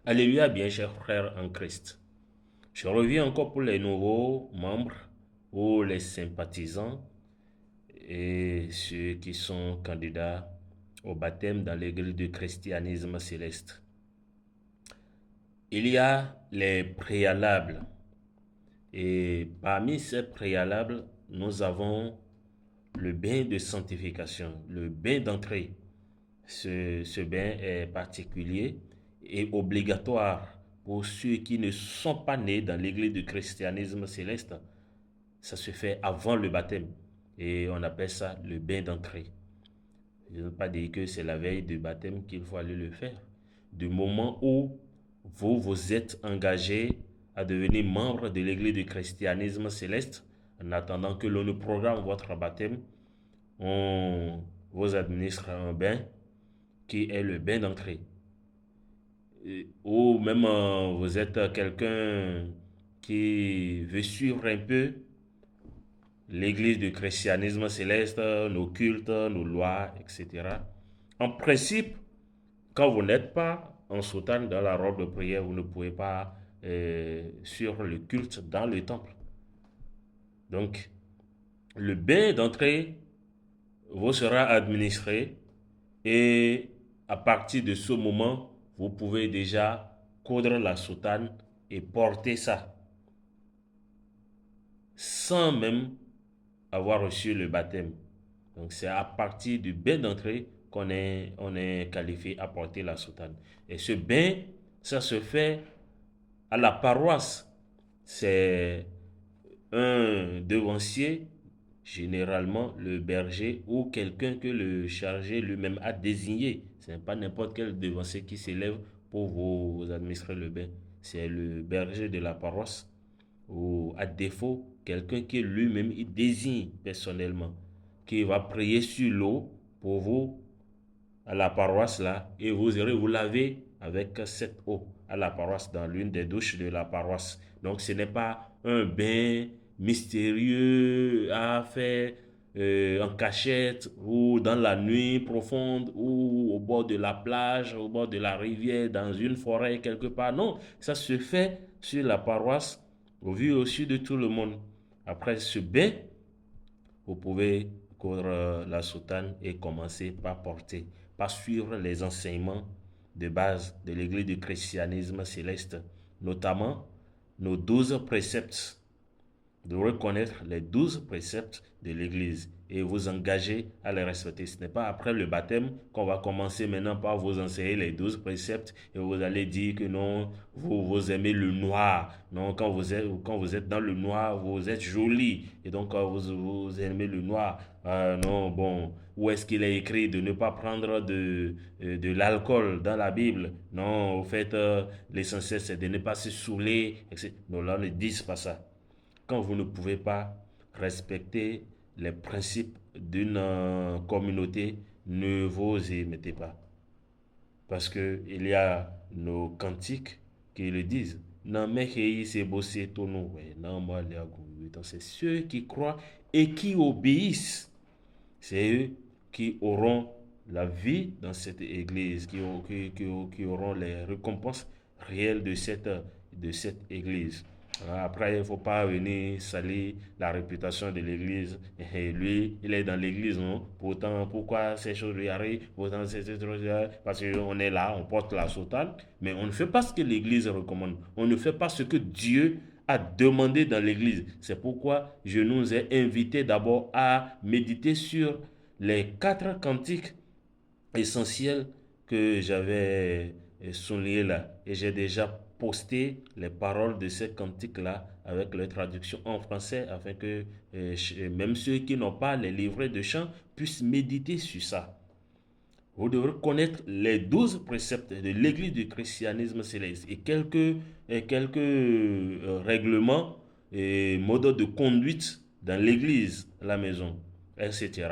Alléluia, bien chers frères en Christ. Je reviens encore pour les nouveaux membres ou les sympathisants et ceux qui sont candidats au baptême dans l'église du christianisme céleste. Il y a les préalables et parmi ces préalables, nous avons le bain de sanctification, le bain d'entrée. Ce bain est particulier et obligatoire pour ceux qui ne sont pas nés dans l'église du christianisme céleste. Ça se fait avant le baptême et on appelle ça le bain d'entrée. Je ne veux pas dire que c'est la veille du baptême qu'il faut aller le faire. Du moment où vous vous êtes engagé à devenir membre de l'église du christianisme céleste, en attendant que l'on ne programme votre baptême, on vous administre un bain qui est le bain d'entrée. Ou même vous êtes quelqu'un qui veut suivre un peu l'église du christianisme céleste, nos cultes, nos lois, etc. En principe, quand vous n'êtes pas en soutane dans la robe de prière, vous ne pouvez pas suivre le culte dans le temple. Donc, le bain d'entrée vous sera administré et à partir de ce moment, vous pouvez déjà coudre la soutane et porter ça sans même avoir reçu le baptême. Donc c'est à partir du bain d'entrée on est qualifié à porter la soutane. Et ce bain, ça se fait à la paroisse. C'est un devancier, généralement le berger ou quelqu'un que le chargé lui-même a désigné. Ce n'est pas n'importe quel devancier qui s'élève pour vous administrer le bain. C'est le berger de la paroisse ou à défaut, quelqu'un qui lui-même il désigne personnellement, qui va prier sur l'eau pour vous à la paroisse là et vous irez vous laver avec cette eau à la paroisse dans l'une des douches de la paroisse. Donc ce n'est pas un bain mystérieux à faire en cachette ou dans la nuit profonde ou au bord de la plage, au bord de la rivière, dans une forêt quelque part. Non, ça se fait sur la paroisse au vu aussi de tout le monde. Après ce bain, vous pouvez coudre la soutane et commencer par porter, par suivre les enseignements de base de l'église du christianisme céleste, notamment nos 12 préceptes, de reconnaître les 12 préceptes de l'Église et vous engager à les respecter. Ce n'est pas après le baptême qu'on va commencer maintenant par vous enseigner les 12 préceptes et vous allez dire que non, vous aimez le noir. Non, quand vous êtes dans le noir, vous êtes joli et donc vous aimez le noir. Non, bon, où est-ce qu'il est écrit de ne pas prendre de l'alcool dans la Bible? Non, au fait, l'essentiel c'est de ne pas se saouler, etc. Non, là, ne disent pas ça. Quand vous ne pouvez pas respecter les principes d'une communauté, ne vous y mettez pas. Parce qu'il y a nos cantiques qui le disent. Non, mais c'est bossé ton nom. Non, moi, c'est ceux qui croient et qui obéissent. C'est eux qui auront la vie dans cette église, qui auront les récompenses réelles de cette église. Après, il ne faut pas venir salir la réputation de l'église. Et lui, il est dans l'église, non? Pourtant, pourquoi ces choses lui arrivent? Pourtant, ces choses lui arrivent. Parce qu'on est là, on porte la soutane, mais on ne fait pas ce que l'église recommande. On ne fait pas ce que Dieu a demandé dans l'église. C'est pourquoi je nous ai invités d'abord à méditer sur les 4 cantiques essentiels que j'avais soulignés là. Et j'ai déjà posté les paroles de ces cantiques-là avec leur traduction en français afin que même ceux qui n'ont pas les livrets de chant puissent méditer sur ça. Vous devrez connaître les 12 préceptes de l'église du christianisme céleste et quelques règlements et modes de conduite dans l'église, la maison, etc.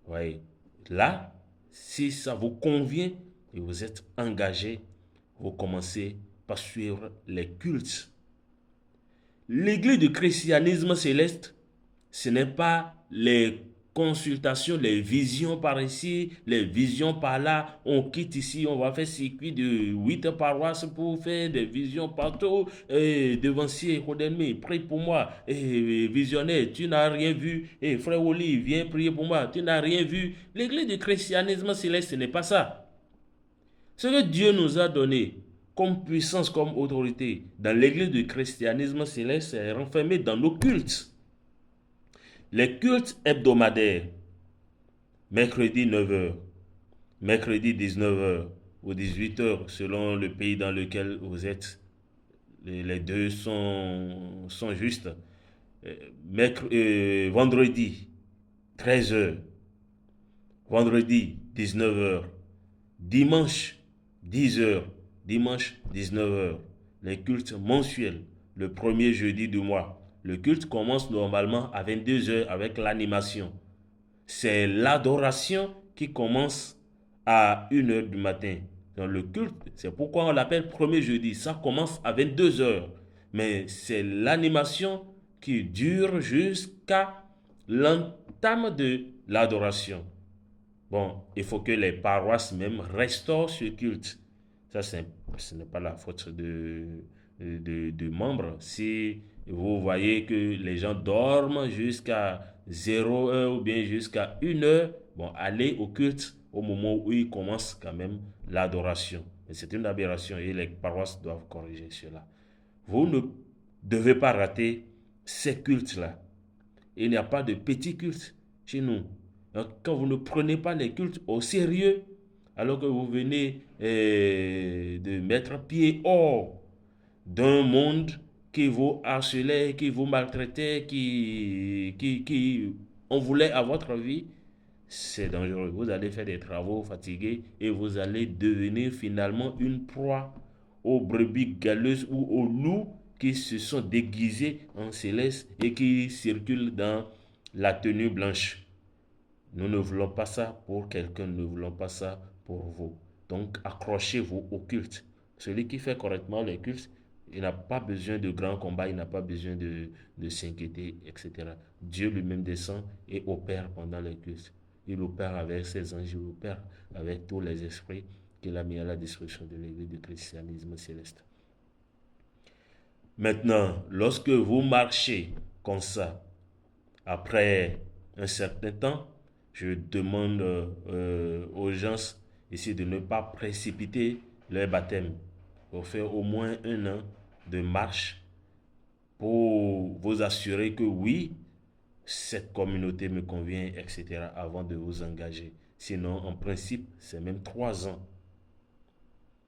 Oui. Là, si ça vous convient et vous êtes engagé, vous commencez par suivre les cultes. L'église du christianisme céleste, ce n'est pas les consultations, les visions par ici, les visions par là. On quitte ici, on va faire circuit de 8 paroisses pour faire des visions partout. Et devancier, Rodemé, prie pour moi. Et visionnaire, tu n'as rien vu. Et frère Oli, viens prier pour moi. Tu n'as rien vu. L'église du christianisme céleste, ce n'est pas ça. Ce que Dieu nous a donné comme puissance, comme autorité dans l'église du christianisme céleste est renfermé dans nos cultes. Les cultes hebdomadaires, mercredi 9h, mercredi 19h ou 18h, selon le pays dans lequel vous êtes, les deux sont justes. Vendredi 13h, vendredi 19h, dimanche 10h, dimanche 19h, les cultes mensuels, le premier jeudi du mois. Le culte commence normalement à 22h avec l'animation. C'est l'adoration qui commence à 1h du matin. Dans le culte, c'est pourquoi on l'appelle premier jeudi. Ça commence à 22h. Mais c'est l'animation qui dure jusqu'à l'entame de l'adoration. Bon, il faut que les paroisses même restaurent ce culte. Ça, ce n'est pas la faute de membres. Si vous voyez que les gens dorment jusqu'à 0h ou bien jusqu'à 1h, bon, allez au culte au moment où il commence quand même l'adoration. Mais c'est une aberration et les paroisses doivent corriger cela. Vous ne devez pas rater ces cultes-là. Il n'y a pas de petits cultes chez nous. Donc, quand vous ne prenez pas les cultes au sérieux, alors que vous venez de mettre pied hors d'un monde qui vous harcelait, qui vous maltraitait, qui on voulait à votre vie, c'est dangereux. Vous allez faire des travaux fatigués et vous allez devenir finalement une proie aux brebis galeuses ou aux loups qui se sont déguisés en céleste et qui circulent dans la tenue blanche. Nous ne voulons pas ça pour quelqu'un, nous ne voulons pas ça pour vous. Donc accrochez-vous au culte. Celui qui fait correctement les cultes, il n'a pas besoin de grands combats, il n'a pas besoin de s'inquiéter, etc. Dieu lui-même descend et opère pendant les cultes. Il opère avec ses anges, il opère avec tous les esprits qu'il a mis à la disposition de l'église du christianisme céleste. Maintenant, lorsque vous marchez comme ça, après un certain temps, je demande aux gens ici de ne pas précipiter leur baptême. Pour faire au moins 1 an de marche pour vous assurer que oui, cette communauté me convient, etc. avant de vous engager. Sinon, en principe, c'est même 3 ans.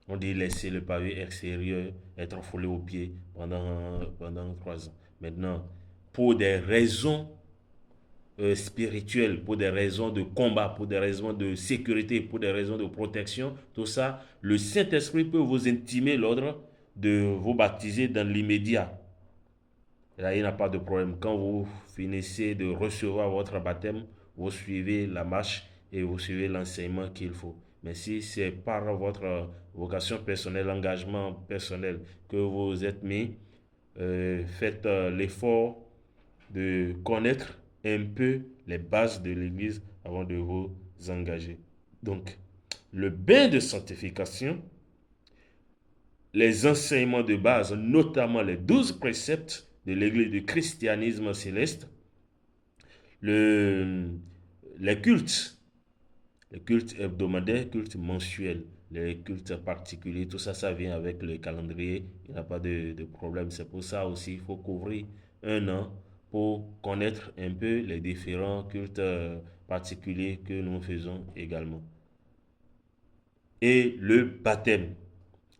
On dit laisser le pavé extérieur être foulé aux pieds pendant 3 ans. Maintenant, pour des raisons spirituelles, pour des raisons de combat, pour des raisons de sécurité, pour des raisons de protection, tout ça, le Saint-Esprit peut vous intimer l'ordre de vous baptiser dans l'immédiat. Là, il n'y a pas de problème. Quand vous finissez de recevoir votre baptême, vous suivez la marche et vous suivez l'enseignement qu'il faut. Mais si c'est par votre vocation personnelle, engagement personnel que vous êtes mis, faites l'effort de connaître un peu les bases de l'Église avant de vous engager. Donc, le bain de sanctification, les enseignements de base, notamment les 12 préceptes de l'Église du christianisme céleste, les cultes hebdomadaires, cultes mensuels, les cultes particuliers, tout ça, ça vient avec le calendrier. Il n'y a pas de problème. C'est pour ça aussi, il faut couvrir 1 an pour connaître un peu les différents cultes particuliers que nous faisons également. Et le baptême.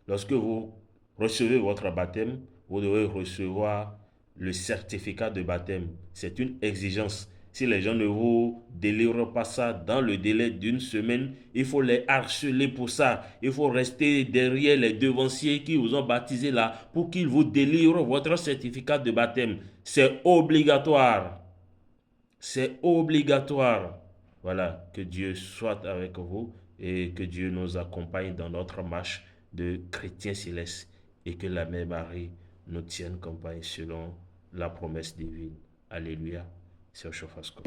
Lorsque vous recevez votre baptême, vous devez recevoir le certificat de baptême. C'est une exigence. Si les gens ne vous délivrent pas ça dans le délai d'1 semaine, il faut les harceler pour ça. Il faut rester derrière les devanciers qui vous ont baptisé là pour qu'ils vous délivrent votre certificat de baptême. C'est obligatoire. C'est obligatoire. Voilà, que Dieu soit avec vous et que Dieu nous accompagne dans notre marche de chrétiens célestes et que la Mère Marie nous tienne compagnie selon la promesse divine. Alléluia. C'est Chofasco.